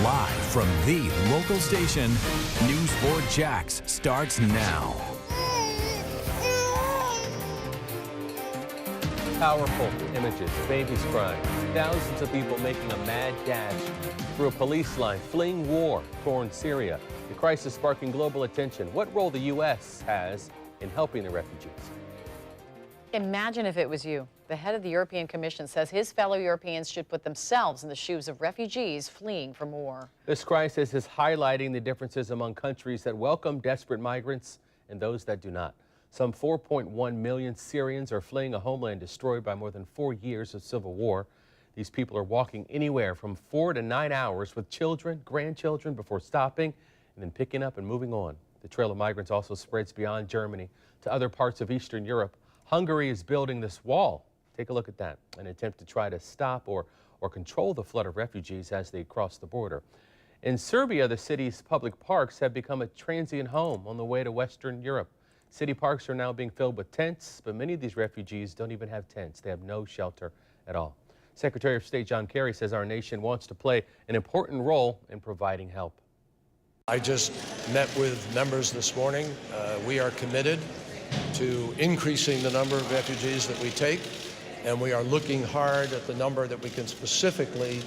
Live from the local station, News 4 Jax starts now. Powerful images, babies crying, thousands of people making a mad dash through a police line, fleeing war-torn Syria. The crisis sparking global attention. What role the U.S. has in helping the refugees? Imagine if it was you. The head of the European Commission says his fellow Europeans should put themselves in the shoes of refugees fleeing from war. This crisis is highlighting the differences among countries that welcome desperate migrants and those that do not. Some 4.1 million Syrians are fleeing a homeland destroyed by more than 4 years of civil war. These people are walking anywhere from 4 to 9 hours with children, grandchildren before stopping and then picking up and moving on. The trail of migrants also spreads beyond Germany to other parts of Eastern Europe. Hungary is building this wall. Take a look at that, an attempt to try to stop or control the flood of refugees as they cross the border. In Serbia, the city's public parks have become a transient home on the way to Western Europe. City parks are now being filled with tents, but many of these refugees don't even have tents. They have no shelter at all. Secretary of State John Kerry says our nation wants to play an important role in providing help. I just met with members this morning. We are committed to increasing the number of refugees that we take, and we are looking hard at the number that we can specifically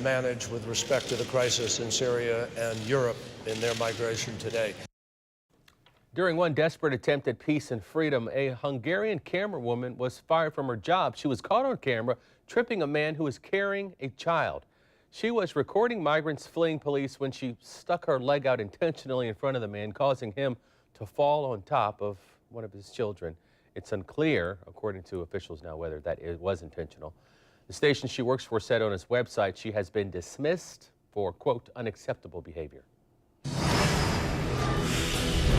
manage with respect to the crisis in Syria and Europe in their migration today. During one desperate attempt at peace and freedom, a Hungarian camerawoman was fired from her job. She was caught on camera tripping a man who was carrying a child. She was recording migrants fleeing police when she stuck her leg out intentionally in front of the man, causing him to fall on top of one of his children. It's unclear, according to officials now, whether that was intentional. The station she works for said on its website she has been dismissed for, quote, unacceptable behavior.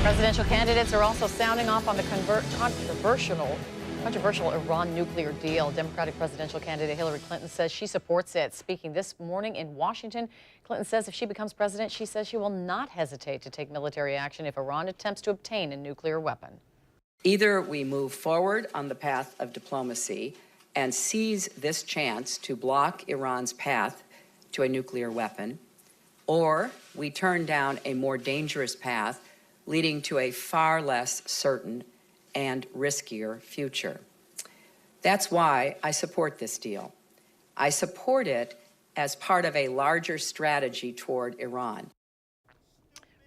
Presidential candidates are also sounding off on the controversial Iran nuclear deal. Democratic presidential candidate Hillary Clinton says she supports it. Speaking this morning in Washington, Clinton says if she becomes president, she says she will not hesitate to take military action if Iran attempts to obtain a nuclear weapon. Either we move forward on the path of diplomacy and seize this chance to block Iran's path to a nuclear weapon, or we turn down a more dangerous path leading to a far less certain and riskier future. That's why I support this deal. I support it as part of a larger strategy toward Iran.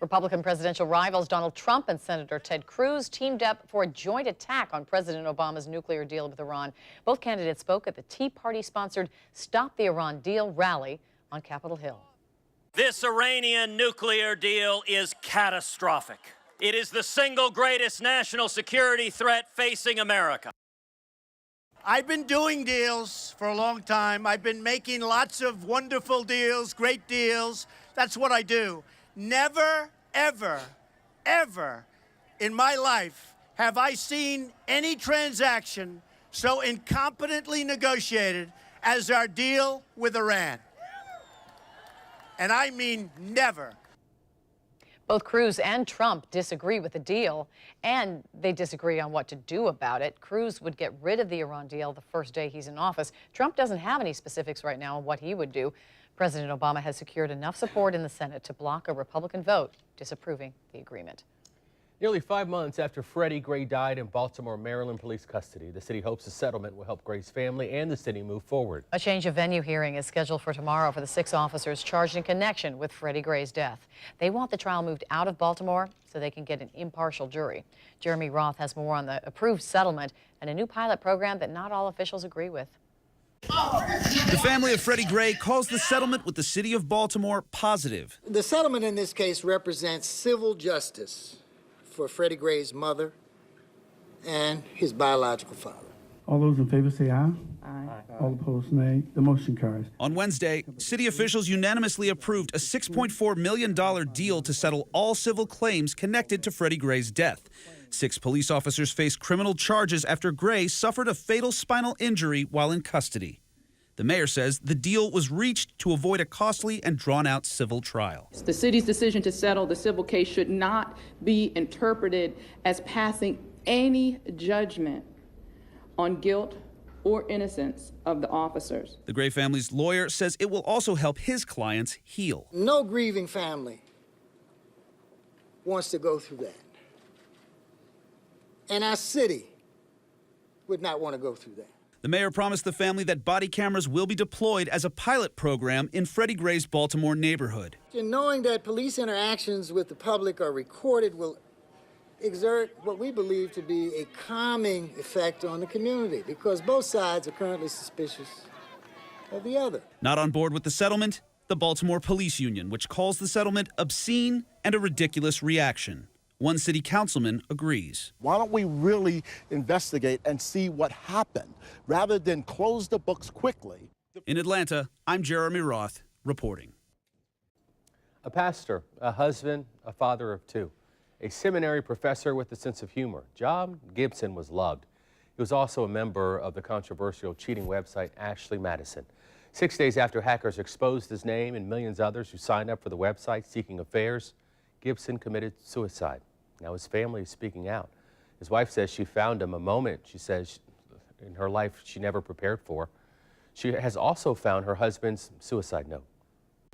Republican presidential rivals Donald Trump and Senator Ted Cruz teamed up for a joint attack on President Obama's nuclear deal with Iran. Both candidates spoke at the Tea Party-sponsored Stop the Iran Deal rally on Capitol Hill. This Iranian nuclear deal is catastrophic. It is the single greatest national security threat facing America. I've been doing deals for a long time. I've been making lots of wonderful deals, great deals. That's what I do. Never, ever, ever in my life have I seen any transaction so incompetently negotiated as our deal with Iran. And I mean never. Both Cruz and Trump disagree with the deal, and they disagree on what to do about it. Cruz would get rid of the Iran deal the first day he's in office. Trump doesn't have any specifics right now on what he would do. President Obama has secured enough support in the Senate to block a Republican vote disapproving the agreement. Nearly 5 months after Freddie Gray died in Baltimore, Maryland police custody, the city hopes the settlement will help Gray's family and the city move forward. A change of venue hearing is scheduled for tomorrow for the 6 officers charged in connection with Freddie Gray's death. They want the trial moved out of Baltimore so they can get an impartial jury. Jeremy Roth has more on the approved settlement and a new pilot program that not all officials agree with. The family of Freddie Gray calls the settlement with the city of Baltimore positive. The settlement in this case represents civil justice for Freddie Gray's mother and his biological father. All those in favor say aye. Aye. All opposed, nay. The motion carries. On Wednesday, city officials unanimously approved a $6.4 million deal to settle all civil claims connected to Freddie Gray's death. 6 police officers face criminal charges after Gray suffered a fatal spinal injury while in custody. The mayor says the deal was reached to avoid a costly and drawn-out civil trial. The city's decision to settle the civil case should not be interpreted as passing any judgment on guilt or innocence of the officers. The Gray family's lawyer says it will also help his clients heal. No grieving family wants to go through that. And our city would not want to go through that. The mayor promised the family that body cameras will be deployed as a pilot program in Freddie Gray's Baltimore neighborhood. And knowing that police interactions with the public are recorded will exert what we believe to be a calming effect on the community, because both sides are currently suspicious of the other. Not on board with the settlement, the Baltimore Police Union, which calls the settlement obscene and a ridiculous reaction. One city councilman agrees. Why don't we really investigate and see what happened rather than close the books quickly? In Atlanta, I'm Jeremy Roth reporting. A pastor, a husband, a father of two, a seminary professor with a sense of humor. John Gibson was loved. He was also a member of the controversial cheating website Ashley Madison. 6 days after hackers exposed his name and millions of others who signed up for the website seeking affairs, Gibson committed suicide. Now his family is speaking out. His wife says she found him a moment, she says, in her life she never prepared for. She has also found her husband's suicide note.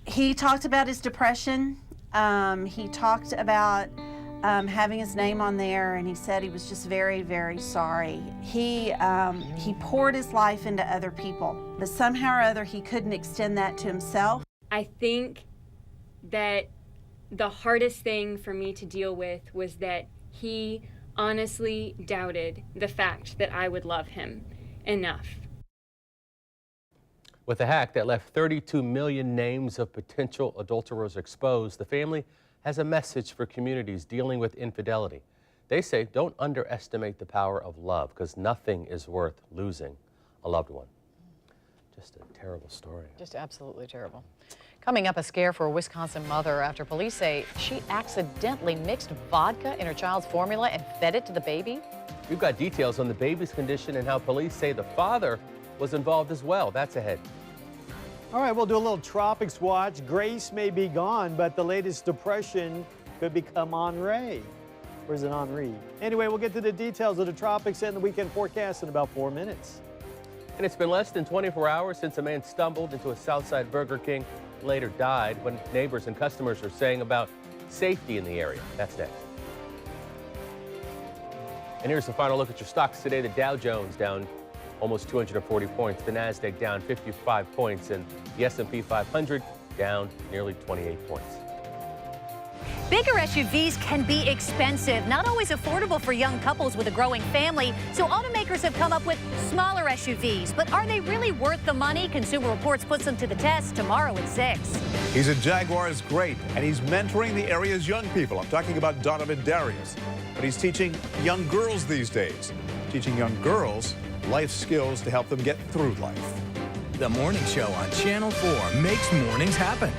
He talked about his depression. He talked about having his name on there, and he said he was just very, very sorry. He poured his life into other people, but somehow or other he couldn't extend that to himself. I think that the hardest thing for me to deal with was that he honestly doubted the fact that I would love him enough. With a hack that left 32 million names of potential adulterers exposed, the family has a message for communities dealing with infidelity. They say don't underestimate the power of love, because nothing is worth losing a loved one. Just a terrible story. Just absolutely terrible. Coming up, a scare for a Wisconsin mother after police say she accidentally mixed vodka in her child's formula and fed it to the baby. We've got details on the baby's condition and how police say the father was involved as well. That's ahead. All right, we'll do a little tropics watch. Grace may be gone, but the latest depression could become Henri. Or is it Henri? Anyway, we'll get to the details of the tropics and the weekend forecast in about 4 minutes. And it's been less than 24 hours since a man stumbled into a Southside Burger King, later died. What neighbors and customers are saying about safety in the area. That's next. And here's the final look at your stocks today. The Dow Jones down almost 240 points. The Nasdaq down 55 points, and the S&P 500 down nearly 28 points. Bigger SUVs can be expensive, not always affordable for young couples with a growing family, so automakers have come up with smaller SUVs. But are they really worth the money? Consumer Reports puts them to the test tomorrow at 6. He's a Jaguars great, and he's mentoring the area's young people. I'm talking about Donovan Darius. But he's teaching young girls these days, teaching young girls life skills to help them get through life. The Morning Show on Channel 4 makes mornings happen.